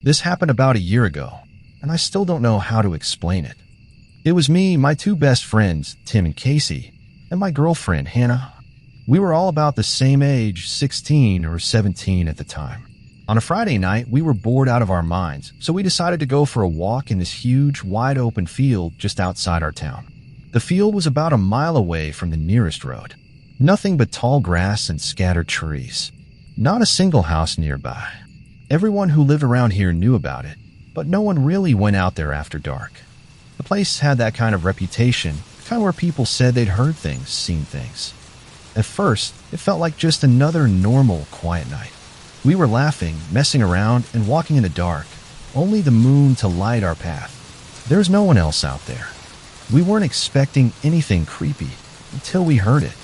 This happened about a year ago, and I still don't know how to explain it. It was me, my two best friends, Tim and Casey, and my girlfriend, Hannah. We were all about the same age, 16 or 17 at the time. On a Friday night, we were bored out of our minds, so we decided to go for a walk in this huge, wide-open field just outside our town. The field was about a mile away from the nearest road. Nothing but tall grass and scattered trees. Not a single house nearby. Everyone who lived around here knew about it, but no one really went out there after dark. The place had that kind of reputation, the kind where people said they'd heard things, seen things. At first, it felt like just another normal, quiet night. We were laughing, messing around, and walking in the dark, only the moon to light our path. There was no one else out there. We weren't expecting anything creepy until we heard it.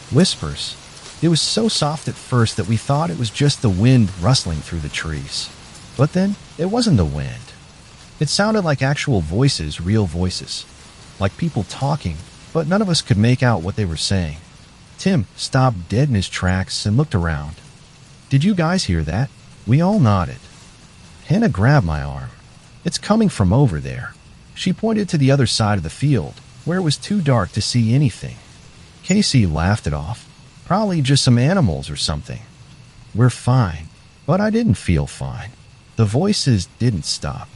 Whispers. It was so soft at first that we thought it was just the wind rustling through the trees. But then, it wasn't the wind. It sounded like actual voices, real voices. Like people talking, but none of us could make out what they were saying. Tim stopped dead in his tracks and looked around. "Did you guys hear that?" We all nodded. Hannah grabbed my arm. "It's coming from over there." She pointed to the other side of the field, where it was too dark to see anything. Casey laughed it off. "Probably just some animals or something." "We're fine." But I didn't feel fine. The voices didn't stop.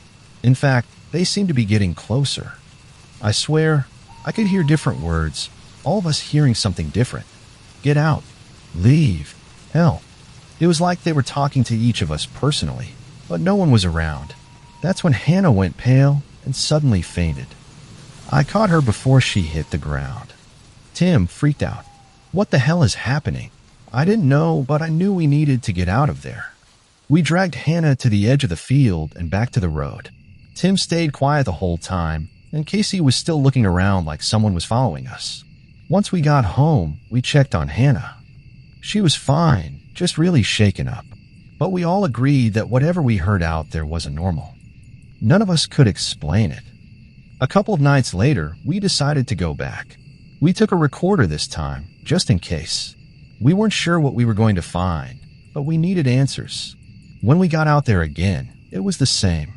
In fact, they seemed to be getting closer. I swear, I could hear different words, all of us hearing something different. "Get out. Leave. Help." It was like they were talking to each of us personally, but no one was around. That's when Hannah went pale and suddenly fainted. I caught her before she hit the ground. Tim freaked out. "What the hell is happening?" I didn't know, but I knew we needed to get out of there. We dragged Hannah to the edge of the field and back to the road. Tim stayed quiet the whole time, and Casey was still looking around like someone was following us. Once we got home, we checked on Hannah. She was fine, just really shaken up. But we all agreed that whatever we heard out there wasn't normal. None of us could explain it. A couple of nights later, we decided to go back. We took a recorder this time, just in case. We weren't sure what we were going to find, but we needed answers. When we got out there again, it was the same.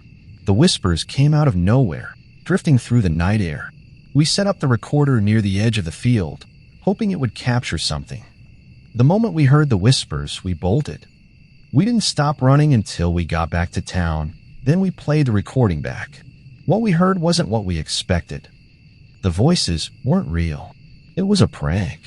The whispers came out of nowhere, drifting through the night air. We set up the recorder near the edge of the field, hoping it would capture something. The moment we heard the whispers, we bolted. We didn't stop running until we got back to town. Then we played the recording back. What we heard wasn't what we expected. The voices weren't real. It was a prank.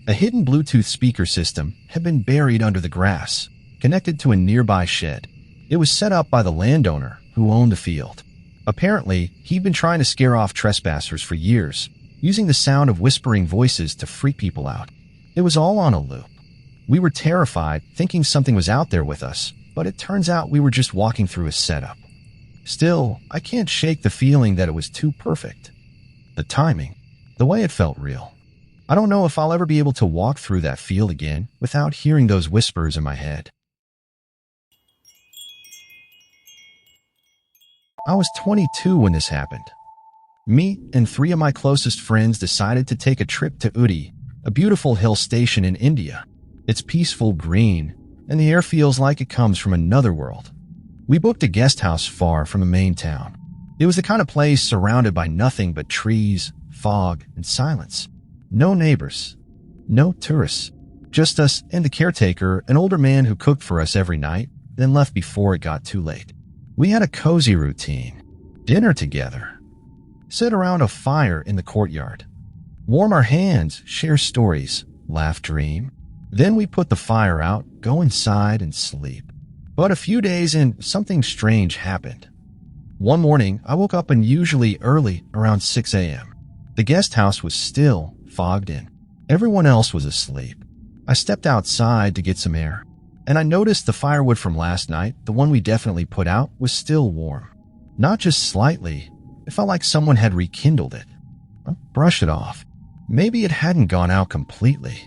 A hidden Bluetooth speaker system had been buried under the grass, connected to a nearby shed. It was set up by the landowner who owned the field. Apparently, he'd been trying to scare off trespassers for years, using the sound of whispering voices to freak people out. It was all on a loop. We were terrified, thinking something was out there with us, but it turns out we were just walking through a setup. Still, I can't shake the feeling that it was too perfect. The timing, the way it felt real. I don't know if I'll ever be able to walk through that field again without hearing those whispers in my head. I was 22 when this happened. Me and 3 of my closest friends decided to take a trip to Uti, a beautiful hill station in India. It's peaceful, green, and the air feels like it comes from another world. We booked a guest house far from the main town. It was the kind of place surrounded by nothing but trees, fog, and silence. No neighbors. No tourists. Just us and the caretaker, an older man who cooked for us every night, then left before it got too late. We had a cozy routine. Dinner together. Sit around a fire in the courtyard. Warm our hands, share stories, laugh, dream. Then we put the fire out, go inside, and sleep. But a few days in, something strange happened. One morning, I woke up unusually early, around 6 a.m. The guest house was still, fogged in. Everyone else was asleep. I stepped outside to get some air, and I noticed the firewood from last night, the one we definitely put out, was still warm. Not just slightly, it felt like someone had rekindled it. I brushed it off. Maybe it hadn't gone out completely.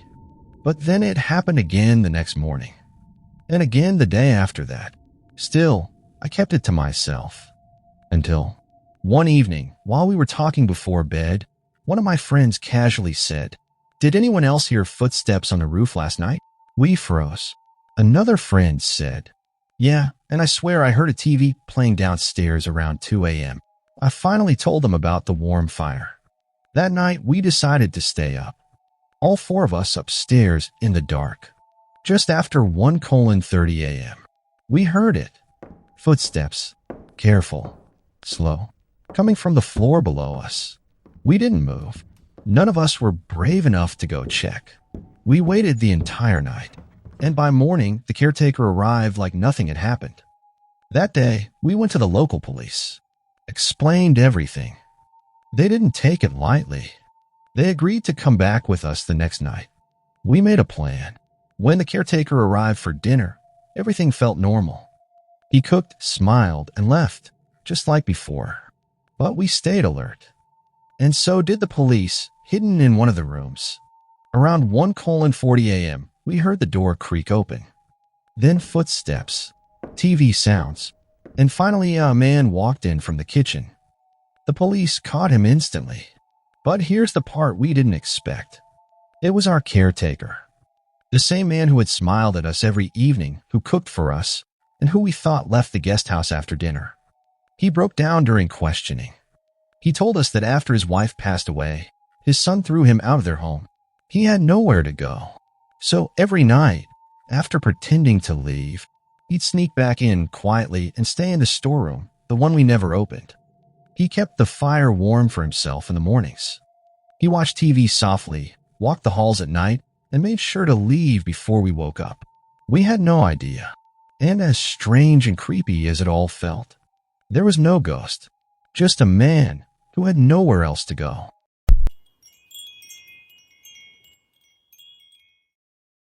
But then it happened again the next morning. And again the day after that. Still, I kept it to myself. Until one evening, while we were talking before bed, one of my friends casually said, "Did anyone else hear footsteps on the roof last night?" We froze. Another friend said, Yeah, and I swear I heard a TV playing downstairs around 2 a.m. I finally told them about the warm fire. That night, we decided to stay up. All four of us upstairs in the dark. Just after 1:30 a.m., we heard it. Footsteps. Careful. Slow. Coming from the floor below us. We didn't move. None of us were brave enough to go check. We waited the entire night, and by morning, the caretaker arrived like nothing had happened. That day, we went to the local police. Explained everything. They didn't take it lightly. They agreed to come back with us the next night. We made a plan. When the caretaker arrived for dinner, everything felt normal. He cooked, smiled, and left, just like before. But we stayed alert. And so did the police, hidden in one of the rooms. Around 1:40 a.m., we heard the door creak open. Then footsteps, TV sounds, and finally a man walked in from the kitchen. The police caught him instantly. But here's the part we didn't expect. It was our caretaker. The same man who had smiled at us every evening, who cooked for us, and who we thought left the guest house after dinner. He broke down during questioning. He told us that after his wife passed away, his son threw him out of their home. He had nowhere to go. So every night, after pretending to leave, he'd sneak back in quietly and stay in the storeroom, the one we never opened. He kept the fire warm for himself in the mornings. He watched TV softly, walked the halls at night, and made sure to leave before we woke up. We had no idea. And as strange and creepy as it all felt, there was no ghost, just a man who had nowhere else to go.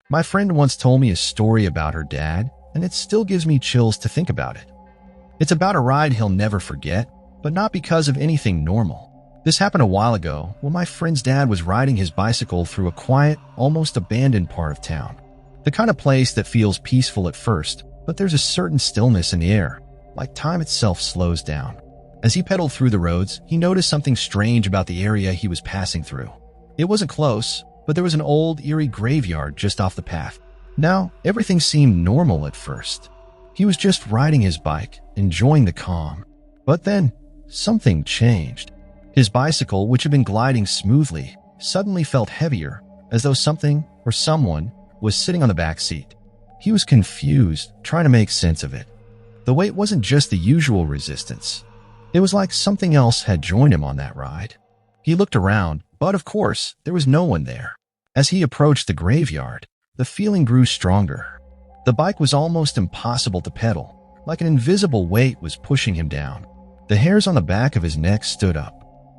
My friend once told me a story about her dad, and it still gives me chills to think about it. It's about a ride he'll never forget, but not because of anything normal. This happened a while ago when my friend's dad was riding his bicycle through a quiet, almost abandoned part of town. The kind of place that feels peaceful at first, but there's a certain stillness in the air, like time itself slows down. As he pedaled through the roads, he noticed something strange about the area he was passing through. It wasn't close, but there was an old, eerie graveyard just off the path. Now, everything seemed normal at first. He was just riding his bike, enjoying the calm. But then, something changed. His bicycle, which had been gliding smoothly, suddenly felt heavier, as though something or someone was sitting on the back seat. He was confused, trying to make sense of it. The weight wasn't just the usual resistance. It was like something else had joined him on that ride. He looked around, but of course, there was no one there. As he approached the graveyard, the feeling grew stronger. The bike was almost impossible to pedal, like an invisible weight was pushing him down. The hairs on the back of his neck stood up.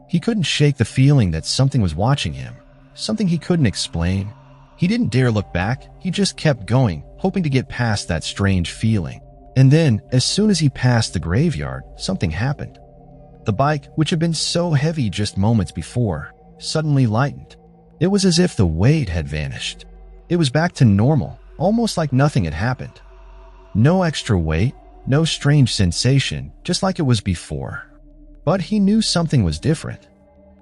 He couldn't shake the feeling that something was watching him, something he couldn't explain. He didn't dare look back, he just kept going, hoping to get past that strange feeling. And then, as soon as he passed the graveyard, something happened. The bike, which had been so heavy just moments before, suddenly lightened. It was as if the weight had vanished. It was back to normal, almost like nothing had happened. No extra weight, no strange sensation, just like it was before. But he knew something was different.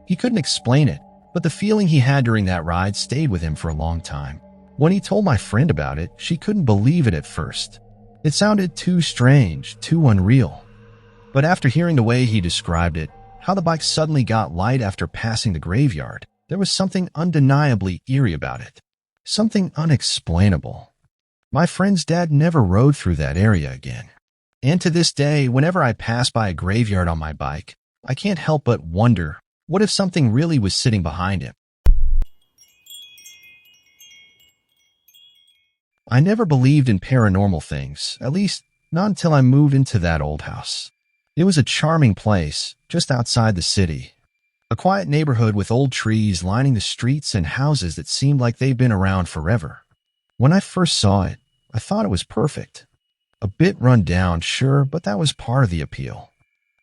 He couldn't explain it, but the feeling he had during that ride stayed with him for a long time. When he told my friend about it, she couldn't believe it at first. It sounded too strange, too unreal. But after hearing the way he described it, how the bike suddenly got light after passing the graveyard, there was something undeniably eerie about it. Something unexplainable. My friend's dad never rode through that area again. And to this day, whenever I pass by a graveyard on my bike, I can't help but wonder, what if something really was sitting behind him? I never believed in paranormal things, at least not until I moved into that old house. It was a charming place, just outside the city. A quiet neighborhood with old trees lining the streets and houses that seemed like they'd been around forever. When I first saw it, I thought it was perfect. A bit run down, sure, but that was part of the appeal.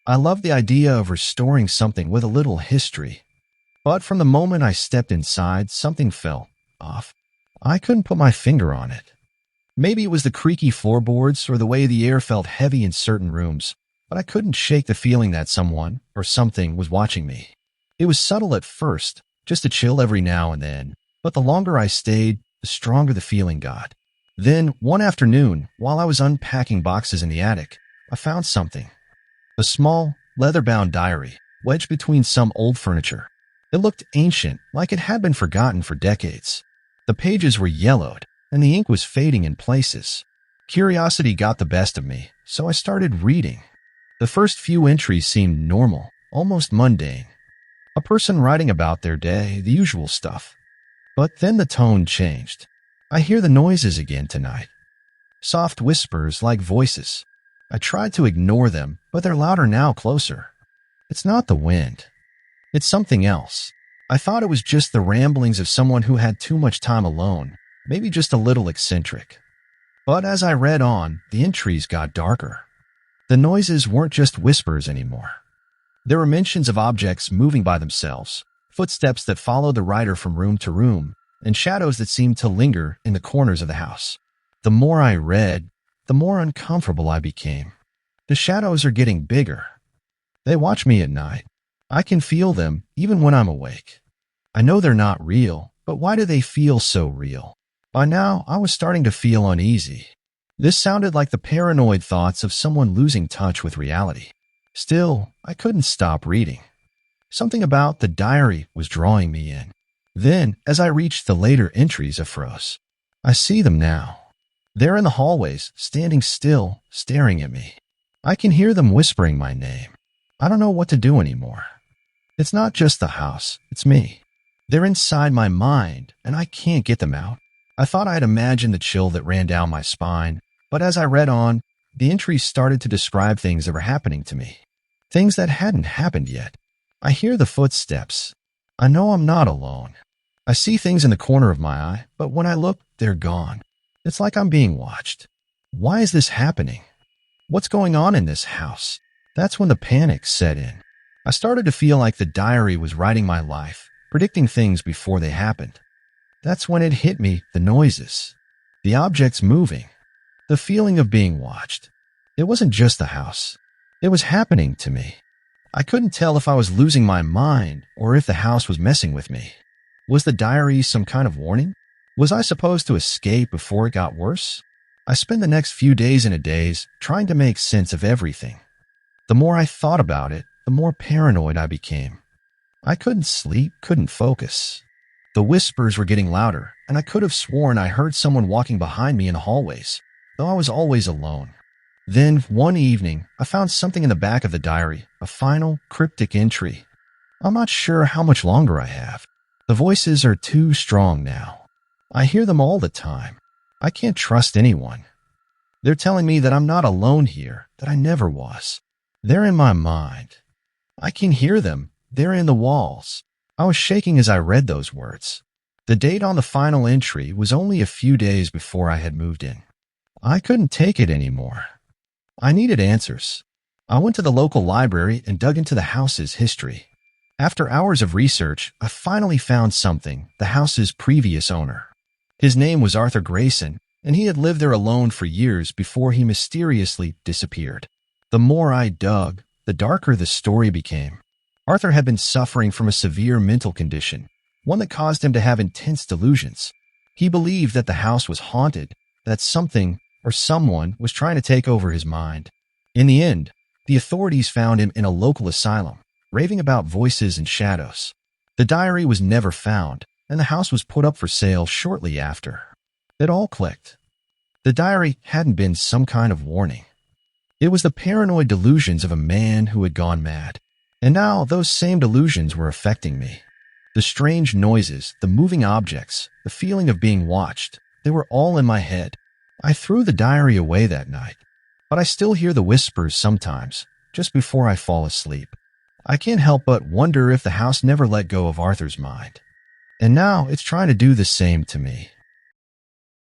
I loved the idea of restoring something with a little history. But from the moment I stepped inside, something felt off. I couldn't put my finger on it. Maybe it was the creaky floorboards or the way the air felt heavy in certain rooms, but I couldn't shake the feeling that someone or something was watching me. It was subtle at first, just a chill every now and then, but the longer I stayed, the stronger the feeling got. Then, one afternoon, while I was unpacking boxes in the attic, I found something. A small, leather-bound diary, wedged between some old furniture. It looked ancient, like it had been forgotten for decades. The pages were yellowed, and the ink was fading in places. Curiosity got the best of me, so I started reading. The first few entries seemed normal, almost mundane. A person writing about their day, the usual stuff. But then the tone changed. I hear the noises again tonight. Soft whispers like voices. I tried to ignore them, but they're louder now, closer. It's not the wind. It's something else. I thought it was just the ramblings of someone who had too much time alone, maybe just a little eccentric. But as I read on, the entries got darker. The noises weren't just whispers anymore. There were mentions of objects moving by themselves, footsteps that followed the writer from room to room, and shadows that seemed to linger in the corners of the house. The more I read, the more uncomfortable I became. The shadows are getting bigger. They watch me at night. I can feel them even when I'm awake. I know they're not real, but why do they feel so real? By now, I was starting to feel uneasy. This sounded like the paranoid thoughts of someone losing touch with reality. Still, I couldn't stop reading. Something about the diary was drawing me in. Then, as I reached the later entries, I froze. I see them now. They're in the hallways, standing still, staring at me. I can hear them whispering my name. I don't know what to do anymore. It's not just the house, it's me. They're inside my mind, and I can't get them out. I thought I'd imagined the chill that ran down my spine, but as I read on, the entries started to describe things that were happening to me. Things that hadn't happened yet. I hear the footsteps. I know I'm not alone. I see things in the corner of my eye, but when I look, they're gone. It's like I'm being watched. Why is this happening? What's going on in this house? That's when the panic set in. I started to feel like the diary was writing my life, predicting things before they happened. That's when it hit me, the noises, the objects moving, the feeling of being watched. It wasn't just the house. It was happening to me. I couldn't tell if I was losing my mind or if the house was messing with me. Was the diary some kind of warning? Was I supposed to escape before it got worse? I spent the next few days in a daze trying to make sense of everything. The more I thought about it, the more paranoid I became. I couldn't sleep, couldn't focus. The whispers were getting louder, and I could have sworn I heard someone walking behind me in the hallways, though I was always alone. Then, one evening, I found something in the back of the diary, a final, cryptic entry. I'm not sure how much longer I have. The voices are too strong now. I hear them all the time. I can't trust anyone. They're telling me that I'm not alone here, that I never was. They're in my mind. I can hear them. They're in the walls. I was shaking as I read those words. The date on the final entry was only a few days before I had moved in. I couldn't take it anymore. I needed answers. I went to the local library and dug into the house's history. After hours of research, I finally found something, the house's previous owner. His name was Arthur Grayson, and he had lived there alone for years before he mysteriously disappeared. The more I dug, the darker the story became. Arthur had been suffering from a severe mental condition, one that caused him to have intense delusions. He believed that the house was haunted, that something or someone was trying to take over his mind. In the end, the authorities found him in a local asylum, raving about voices and shadows. The diary was never found, and the house was put up for sale shortly after. It all clicked. The diary hadn't been some kind of warning. It was the paranoid delusions of a man who had gone mad. And now those same delusions were affecting me. The strange noises, the moving objects, the feeling of being watched, they were all in my head. I threw the diary away that night, but I still hear the whispers sometimes, just before I fall asleep. I can't help but wonder if the house never let go of Arthur's mind. And now it's trying to do the same to me.